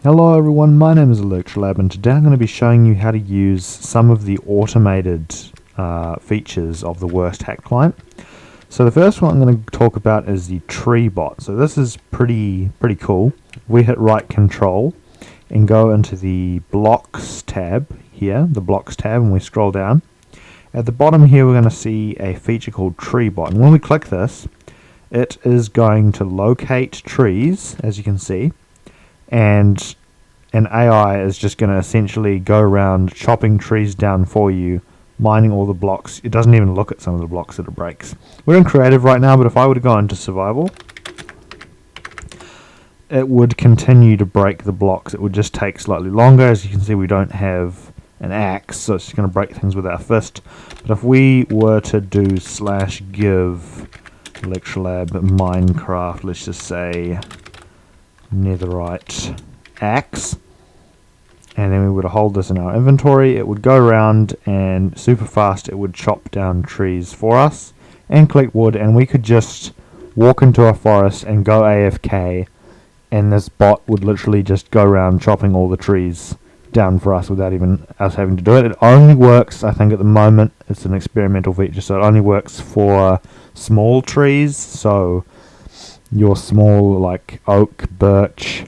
Hello everyone, my name is Olectralab and today I'm going to be showing you how to use some of the automated features of the Wurst hack client. So the first one I'm going to talk about is the tree bot. So this is pretty cool. We hit right control and go into the blocks tab here, the blocks tab, and we scroll down. At the bottom here we're going to see a feature called tree bot, and when we click this it is going to locate trees, as you can see, and an AI is just going to essentially go around chopping trees down for you, mining all the blocks. It doesn't even look at some of the blocks that it breaks. We're in creative right now, but if I were to go into survival, it would continue to break the blocks. It would just take slightly longer. As you can see, we don't have an axe, so it's just going to break things with our fist. But if we were to do /give Olectralab Minecraft, let's just say netherite axe, and then we would hold this in our inventory, it would go around and super fast it would chop down trees for us and collect wood, and we could just walk into a forest and go AFK, and this bot would literally just go around chopping all the trees down for us without even us having to do it. It only works, I think at the moment, it's an experimental feature, so it only works for small trees, so your small like oak, birch,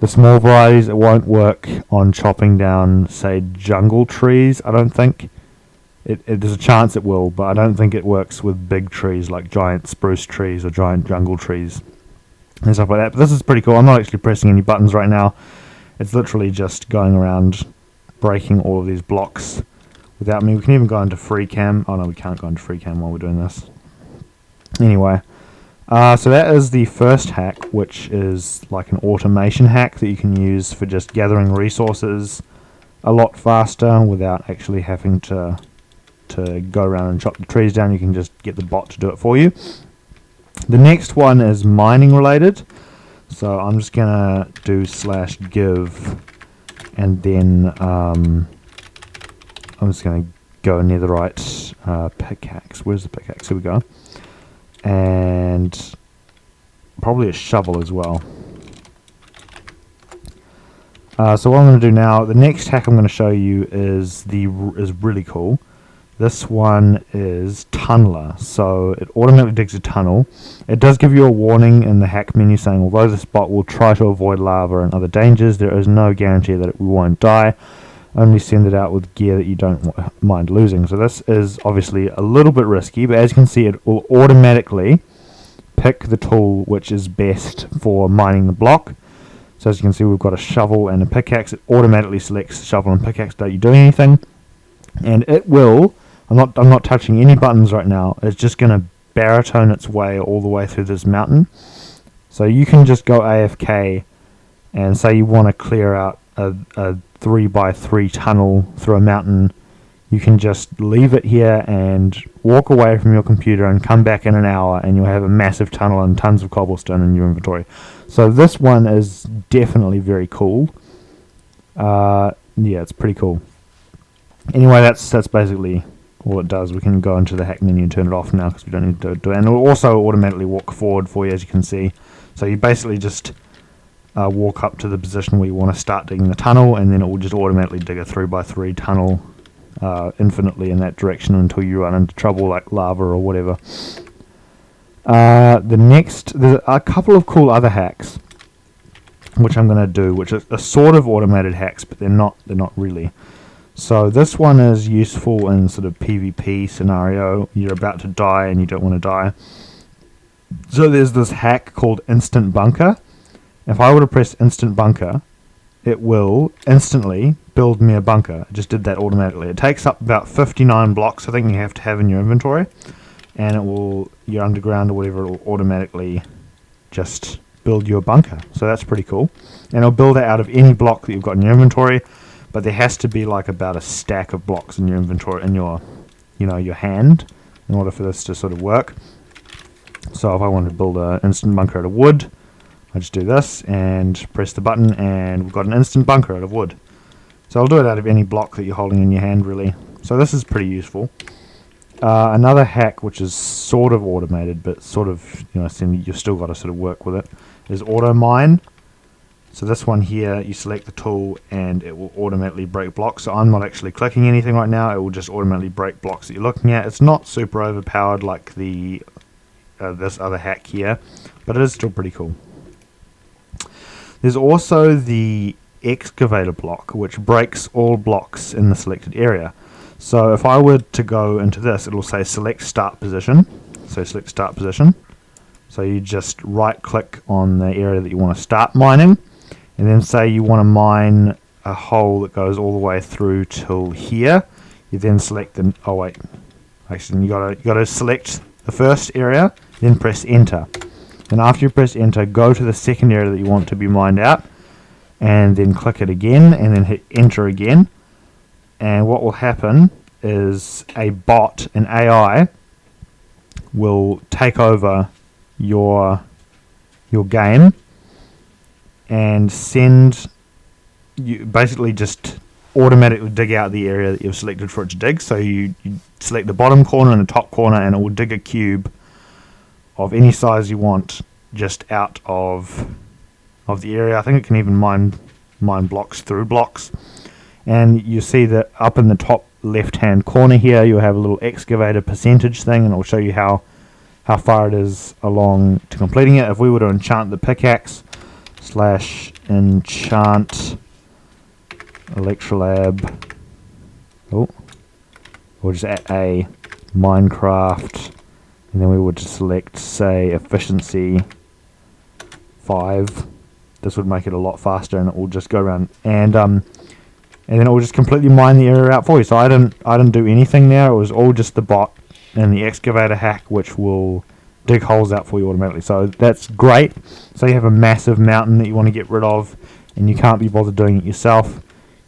the small varieties. It won't work on chopping down, say, jungle trees, I don't think. There's a chance it will, but I don't think it works with big trees like giant spruce trees or giant jungle trees and stuff like that. But this is pretty cool. I'm not actually pressing any buttons right now. It's literally just going around breaking all of these blocks without me. We can even go into free cam. Oh no, we can't go into free cam while we're doing this. Anyway, so that is the first hack, which is like an automation hack that you can use for just gathering resources a lot faster without actually having to go around and chop the trees down. You can just get the bot to do it for you. The next one is mining related. So I'm just gonna do /give, and then I'm just gonna go netherite pickaxe. Where's the pickaxe? Here we go. And probably a shovel as well. So what I'm going to do now, the next hack I'm going to show you is really cool. This one is tunneler. So it automatically digs a tunnel. It does give you a warning in the hack menu saying, although this bot will try to avoid lava and other dangers, there is no guarantee that it won't die. Only send it out with gear that you don't mind losing. So this is obviously a little bit risky, but as you can see, it will automatically pick the tool which is best for mining the block. So as you can see, we've got a shovel and a pickaxe. It automatically selects shovel and pickaxe. Don't you do anything, and it will. I'm not touching any buttons right now. It's just going to baritone its way all the way through this mountain. So you can just go AFK and say you want to clear out a 3x3 tunnel through a mountain. You can just leave it here and walk away from your computer and come back in an hour, and you'll have a massive tunnel and tons of cobblestone in your inventory. So this one is definitely very cool. Yeah, it's pretty cool. Anyway, that's basically all it does. We can go into the hack menu and turn it off now because we don't need to do it. And it will also automatically walk forward for you, as you can see. So you basically just walk up to the position where you want to start digging the tunnel, and then it will just automatically dig a 3x3 tunnel infinitely in that direction until you run into trouble like lava or whatever. There's a couple of cool other hacks which I'm going to do, which are sort of automated hacks, but they're not really. So this one is useful in sort of PvP scenario. You're about to die and you don't want to die. So there's this hack called instant bunker. If I were to press instant bunker, it will instantly build me a bunker. It just did that automatically. It takes up about 59 blocks, I think, you have to have in your inventory, and it will, your underground or whatever, it will automatically just build you a bunker. So that's pretty cool. And it'll build it out of any block that you've got in your inventory, but there has to be like about a stack of blocks in your inventory, in your, your hand, in order for this to sort of work. So if I want to build an instant bunker out of wood, I just do this and press the button, and we've got an instant bunker out of wood. So I'll do it out of any block that you're holding in your hand, really. So this is pretty useful. Another hack, which is sort of automated, but sort of, you've still got to sort of work with it, is auto mine. So this one here, you select the tool and it will automatically break blocks. So I'm not actually clicking anything right now, it will just automatically break blocks that you're looking at. It's not super overpowered like the this other hack here, but it is still pretty cool. There's also the excavator block, which breaks all blocks in the selected area. So if I were to go into this, it will say select start position. So select start position. So you just right click on the area that you want to start mining, and then say you want to mine a hole that goes all the way through till here. You then select the, oh wait, actually you gotta select the first area, then press enter. And after you press enter, go to the second area that you want to be mined out, and then click it again, and then hit enter again. And what will happen is a bot, an AI, will take over your game and send you, basically just automatically dig out the area that you've selected for it to dig. So you select the bottom corner and the top corner, and it will dig a cube of any size you want just out of the area. I think it can even mine blocks through blocks. And you see that up in the top left hand corner here you have a little excavator percentage thing, and it will show you how far it is along to completing it. If we were to enchant the pickaxe / enchant Olectralab, or just at a Minecraft, and then we would just select, say, efficiency 5. This would make it a lot faster, and it will just go around and then it will just completely mine the area out for you. So I didn't do anything there. It was all just the bot and the excavator hack, which will dig holes out for you automatically. So that's great. So you have a massive mountain that you want to get rid of, and you can't be bothered doing it yourself.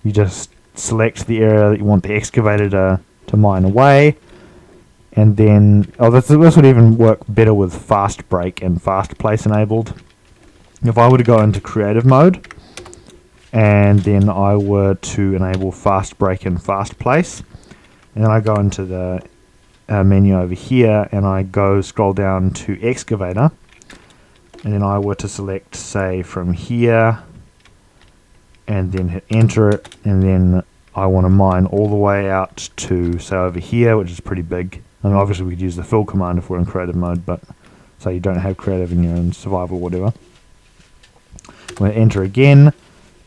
You just select the area that you want the excavator to mine away, and then this would even work better with fast break and fast place enabled. If I were to go into creative mode, and then I were to enable fast break and fast place, and then I go into the menu over here, and I scroll down to excavator, and then I were to select, say, from here, and then hit enter it, and then I want to mine all the way out to, say, over here, which is pretty big. And obviously we could use the fill command if we're in creative mode, but say you don't have creative and you're in survival or whatever. We'll enter again,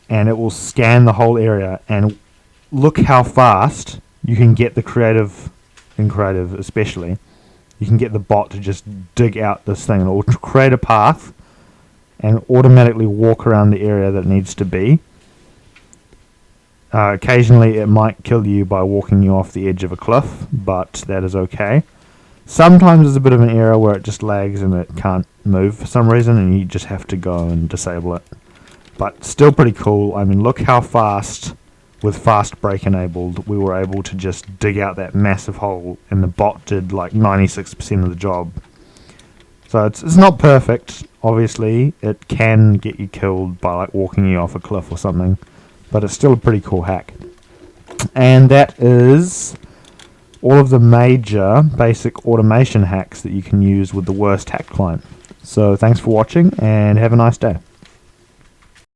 and it will scan the whole area, and look how fast you can get the creative, in creative especially, you can get the bot to just dig out this thing, and it will create a path and automatically walk around the area that it needs to be. Occasionally it might kill you by walking you off the edge of a cliff, but that is okay. Sometimes there's a bit of an error where it just lags and it can't move for some reason, and you just have to go and disable it. But still pretty cool. I mean, look how fast, with fast break enabled, we were able to just dig out that massive hole, and the bot did like 96% of the job. So it's not perfect, obviously. It can get you killed by like walking you off a cliff or something, but it's still a pretty cool hack. And that is all of the major basic automation hacks that you can use with the Wurst hack client. So thanks for watching, and have a nice day.